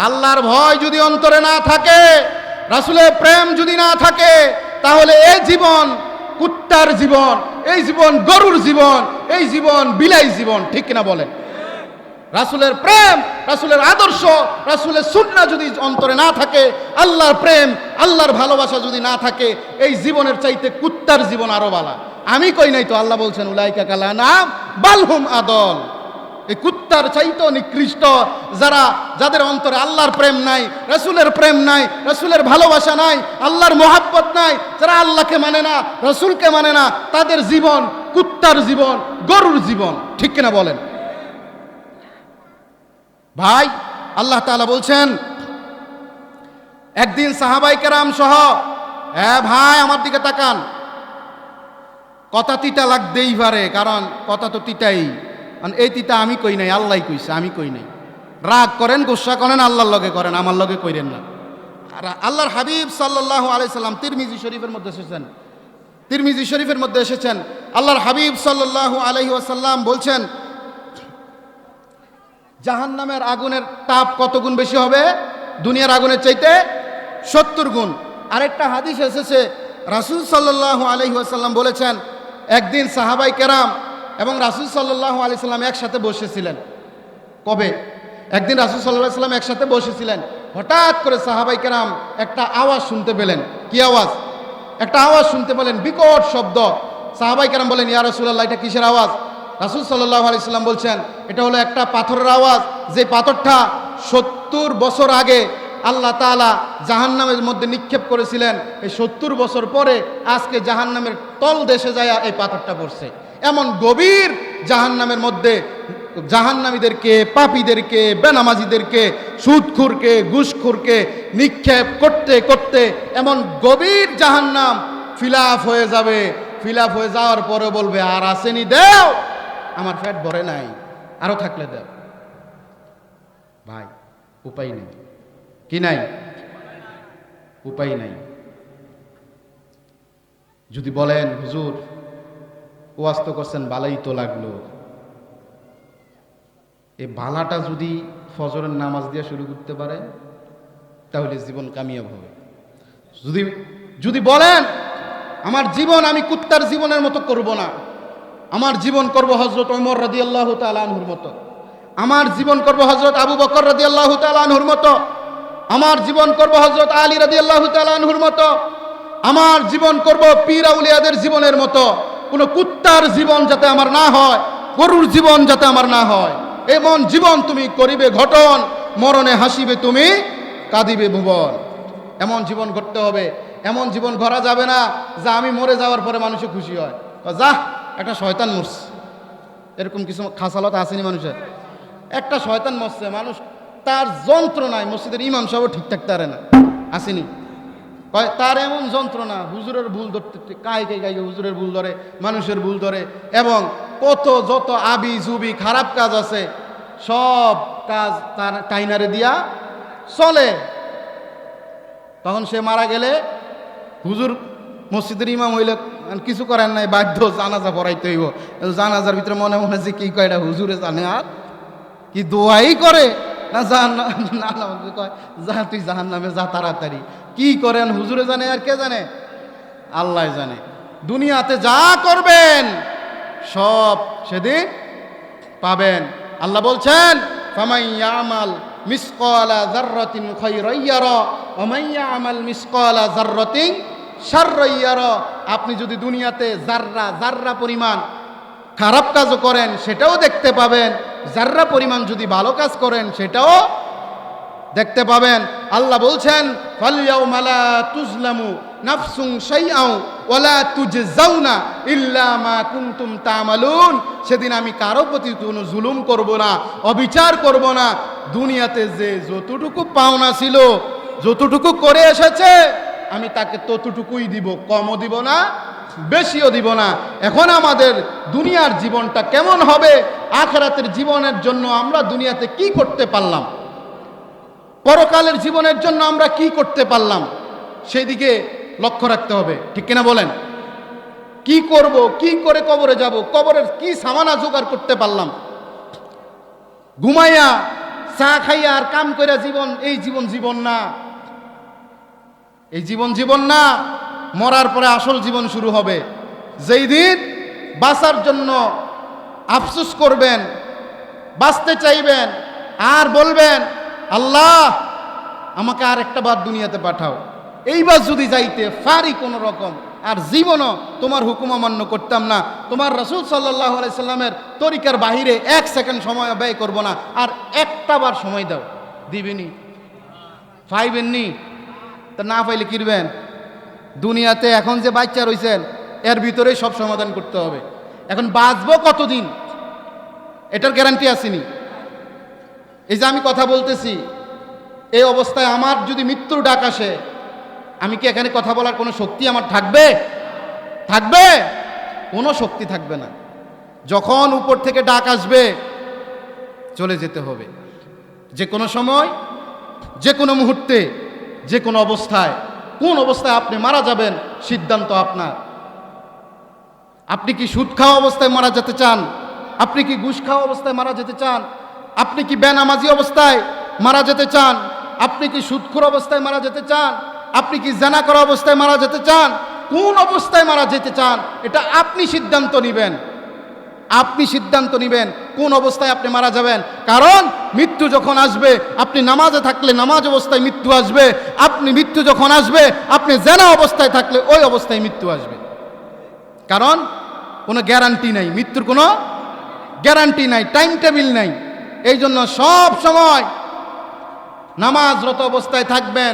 আল্লাহর ভয় যদি অন্তরে না থাকে, রাসূলের প্রেম যদি না থাকে, তাহলে এই জীবন কুত্তার জীবন, এই জীবন গরুর জীবন, এই জীবন বিলাই জীবন। ঠিক কিনা বলেন? রাসূলের প্রেম, রাসূলের আদর্শ, রাসূলের সুন্নাহ যদি অন্তরে না থাকে, আল্লাহর প্রেম, আল্লাহর ভালোবাসা যদি না থাকে, এই জীবনের চাইতে কুত্তার জীবন আরো বালা। আমি কই নাই তো, আল্লাহ বলছেন উলাইকা কাল আনআম বাল হুম আদল। এই কুত্তার চাইতে নিকৃষ্ট যাদের অন্তরে আল্লাহর প্রেম নাই, রাসূলের প্রেম নাই, রাসূলের ভালোবাসা নাই, আল্লাহর মহব্বত নাই, যারা আল্লাহকে মানে না, রাসূলকে মানে না, তাদের জীবন কুত্তার জীবন, গরুর জীবন। ঠিক কিনা বলেন ভাই? আল্লাহ তাআলা বলছেন, একদিন সাহাবায়ে কেরাম সহ, ভাই আমার দিকে তাকান, কথা তিতা লাগতেই পারে, কারণ কথা তো তিতাই, এই তিতা আমি কই নাই, আল্লাহই কইছে, আমি কই নাই। রাগ করেন, গুসা করেন, আল্লাহর লগে করেন, আমার লগে কইরেন না। আর আল্লাহর হাবিব সাল্লাল্লাহু আলাইহি সাল্লাম তিরমিজি শরীফের মধ্যে এসেছেন, তিরমিজি শরীফের মধ্যে এসেছেন, আল্লাহর হাবিব সাল্লাল্লাহু আলাইহি ওয়াসাল্লাম বলছেন, জাহান্নামের আগুনের তাপ কত গুণ বেশি হবে? দুনিয়ার আগুনের চাইতে 70 গুণ। আরেকটা হাদিস এসেছে, রাসূল সাল্লাল্লাহু আলাইহি ওয়াসাল্লাম বলেছেন, একদিন সাহাবায়ে কেরাম এবং রাসূল সাল্লাল্লাহু আলাইহি সাল্লাম একসাথে বসেছিলেন। কবে? একদিন রাসূল সাল্লাল্লাহু আলাইহি সাল্লাম একসাথে বসেছিলেন, হঠাৎ করে সাহাবায়ে কেরাম একটা আওয়াজ শুনতে পেলেন। কি আওয়াজ? একটা আওয়াজ শুনতে পেলেন, বিকট শব্দ। সাহাবায়ে কেরাম বলেন, ইয়া রাসূলুল্লাহ, এটা কিসের আওয়াজ? রাসূল সাল্লাল্লাহু আলাইহি সাল্লাম বলছেন, এটা হলো একটা পাথরের আওয়াজ, যে পাথরটা 70 বছর আগে আল্লাহ তাআলা জাহান্নামের মধ্যে নিক্ষেপ করেছিলেন। এই 70 বছর পরে আজকে জাহান্নামের তল দেশে যায় এই পাথরটা পড়ছে। এমন গভীর জাহান্নামের মধ্যে জাহান্নামীদেরকে, পাপীদেরকে, বেনামাজিদেরকে, সুদখোরকে, ঘুষখোরকে নিক্ষেপ করতে করতে এমন গভীর জাহান্নাম ফিলাপ হয়ে যাবে। ফিলাপ হয়ে যাওয়ার পরে বলবে, আর আসেনি, দেও, আমার পেট ভরে নাই, আরো থাকলে দেও। ভাই উপায় নেই। কি নাই? উপায় নাই। যদি বলেন, হুজুর ওয়াজ তো করছেন, বালাই তো লাগলো, এই বালাটা যদি ফজরের নামাজ দিয়ে শুরু করতে পারে, তাহলে জীবন কামিয়াব হবে। যদি বলেন, আমার জীবন আমি কুত্তার জীবনের মতো করব না, আমার জীবন করব হযরত ওমর রাদিয়াল্লাহু তাআলা আনহুর মতো, আমার জীবন করব হযরত আবু বকর রাদিয়াল্লাহু তাআলা আনহুর মতো, আমার জীবন করব হযরত আলী রাদিয়াল্লাহু তাআলা আনহুর মতো, আমার জীবন করব পীর আউলিয়াদের জীবনের মতো। কোনো কুত্তার জীবন যাতে আমার না হয়, গরুর জীবন যাতে আমার না হয়, এমন জীবন তুমি করিবে ঘটন, মরণে হাসিবে তুমি, কাঁদিবে ভুবন। এমন জীবন গড়তে হবে। এমন জীবন গড়া যাবে না যা আমি মরে যাওয়ার পরে মানুষে খুশি হয়, যা একটা শয়তান মরছে। এরকম কিছু খাসালত আসেনি মানুষের? একটা শয়তান মরছে, মানুষ তার যন্ত্রণায় মসজিদের ইমাম সাহেব ঠিক থাকতে পারে না, আসেনি? তার এমন যন্ত্রণা, হুজুরের ভুল ধরতে কাই হুজুরের ভুল ধরে, মানুষের ভুল ধরে, এবং কত যত আবি জুবি খারাপ কাজ আছে সব কাজ তার কাইনারে দিয়া চলে। তখন সে মারা গেলে হুজুর মসজিদের ইমাম হইলে কিছু করেন নাই, বাধ্য জানাজা পড়াইতে হইব। জানাজার ভিতরে মনে মনে যে কি কয়, এটা হুজুরে জানে, আর কি দোয়াই করে না, কয় যা তুই জাহান্নামে যা তাড়াতাড়ি। কি করেন হুজুরে জানে, আর কে জানে? আল্লাহ জানে। দুনিয়াতে যা করবেন সব সেদিন পাবেন। আল্লাহ বলছেন, ফামান ইয়ামাল মিসকালা যাররাতিন খায়রান ইয়ারা ওয়া মান ইয়ামাল মিসকালা যাররাতিন শাররান ইয়ারা। আপনি যদি দুনিয়াতে যাররা পরিমাণ খারাপ কাজও করেন সেটাও দেখতে পাবেন, যাররা পরিমাণ যদি ভালো কাজ করেন সেটাও দেখতে পাবেন। আল্লাহ বলছেন, ফালইয়াউমা লা তুজলামু নাফসুন শাইআন ওয়া লা তুজজাউনা ইল্লা মা কুনতুম তা'মালুন। সেদিন আমি কারো প্রতি কোনো জুলুম করব না, অবিচার করব না। দুনিয়াতে যে যতটুকু পাওনা ছিল, যতটুকু করে এসেছে, আমি তাকে ততটুকুই দিব, কমও দিব না, বেশিও দিব না। এখন আমাদের দুনিয়ার জীবনটা কেমন হবে, আখিরাতের জীবনের জন্য আমরা দুনিয়াতে কি করতে পারলাম, পরকালের জীবনের জন্য আমরা কি করতে পারলাম, সেই দিকে লক্ষ্য রাখতে হবে। ঠিক কিনা বলেন? কি করব, কি করে কবরে যাব, কবরের কি সামানা জোগাড় করতে পারলাম, ঘুমাইয়া চা খাইয়া আর কাম কইরা জীবন, এই জীবন জীবন না, এই জীবন জীবন না। মরার পরে আসল জীবন শুরু হবে। যেই দিন বাঁচার জন্য আফসোস করবেন, বাঁচতে চাইবেন, আর বলবেন আল্লাহ আমাকে আর একটা বার দুনিয়াতে পাঠাও, এইবার যদি যাইতে পারি কোনো রকম, আর জীবনও তোমার হুকুম অমান্য করতাম না, তোমার রাসূল সাল্লাল্লাহু আলাইহি সাল্লামের তরিকার বাহিরে এক সেকেন্ড সময় ব্যয় করব না, আর একটা বার সময় দাও, দিবেনি? পাইবেননি? তা না পাইলে কিরবেন? দুনিয়াতে এখন যে বাচ্চা রয়েছেন এর ভিতরেই সব সমাধান করতে হবে। এখন বাঁচবো কতদিন এটার গ্যারান্টি আসেনি। এই যে আমি কথা বলতেছি, এই অবস্থায় আমার যদি মৃত্যুর ডাক আসে, আমি কি এখানে কথা বলার কোনো শক্তি আমার থাকবে? থাকবে? কোনো শক্তি থাকবে না। যখন উপর থেকে ডাক আসবে চলে যেতে হবে। যে কোনো সময়, যে কোনো মুহূর্তে, যে কোনো অবস্থায়, কোন অবস্থায় আপনি মারা যাবেন সিদ্ধান্ত আপনার। আপনি কি সুদ খাওয়া অবস্থায় মারা যেতে চান? আপনি কি ঘুষ খাওয়া অবস্থায় মারা যেতে চান? আপনি কি বেনামাজি অবস্থায় মারা যেতে চান? আপনি কি সুদখোর অবস্থায় মারা যেতে চান? আপনি কি জানা করা অবস্থায় মারা যেতে চান? কোন অবস্থায় মারা যেতে চান এটা আপনি সিদ্ধান্ত নেবেন। আপনি সিদ্ধান্ত নেবেন কোন অবস্থায় আপনি মারা যাবেন। কারণ মৃত্যু যখন আসবে, আপনি নামাজে থাকলে নামাজ অবস্থায় মৃত্যু আসবে, আপনি মৃত্যু যখন আসবে আপনি জেনা অবস্থায় থাকলে ওই অবস্থায় মৃত্যু আসবে। কারণ কোনো গ্যারান্টি নাই, মৃত্যুর কোনো গ্যারান্টি নাই, টাইম টেবিল নাই। এই জন্য সব সময় নামাজরত অবস্থায় থাকবেন,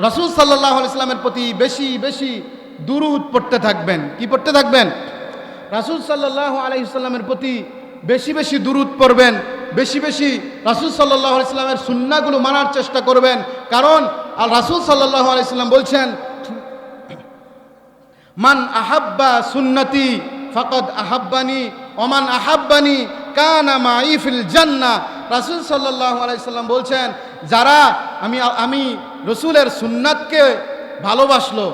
রাসূল সাল্লাল্লাহু আলাইহি সাল্লামের প্রতি বেশি বেশি দুরূদ পড়তে থাকবেন। কি পড়তে থাকবেন? রাসূল সাল্লাল্লাহু আলাইহি সাল্লামের প্রতি বেশি বেশি দুরূদ পড়বেন, বেশি বেশি রাসূল সাল্লাল্লাহু আলাইহি সাল্লামের সুন্নাহগুলো মানার চেষ্টা করবেন। কারণ আর রাসূল সাল্লাল্লাহু আলাইহি সাল্লাম বলছেন, মান আহাব্বা সুন্নতি ফাকাদ আহাব্বানি ওমান আহাব্বানি কানা মাই ফিল জান্নাহ। রাসূল সাল্লাল্লাহু আলাইহি সাল্লাম বলছেন, যারা আমি রসুলের সুন্নাতকে ভালোবাসলো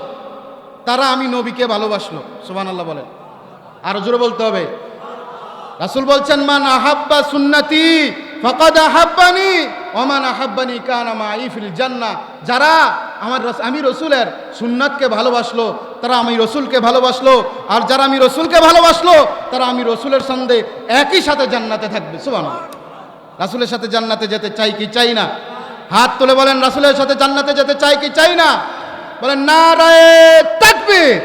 তারা আমি নবীকে ভালোবাসলো। সুবহানাল্লাহ বলেন, আরো জোরে বলতে হবে। রাসূল বলছেন, মান আহাব্বা সুন্নতি ফাকাদ আহাব্বানি ওমান আহাব্বানি কানা মাই ফিল জান্নাহ। যারা আমি রসুলের সুন্নাতকে ভালোবাসলো তারা আমি রসুলকে ভালোবাসলো, আর যারা আমি রসুলকে ভালোবাসলো তারা আমি রসুলের সঙ্গে একই সাথে জান্নাতে থাকবে। সুবহানাল্লাহ। রাসূলের সাথে জান্নাতে যেতে চাই কি চাই না? হাত তুলে বলেন, রাসূলের সাথে জান্নাতে যেতে চাই কি চাই না? বলেন নারায়ে তাকবীর।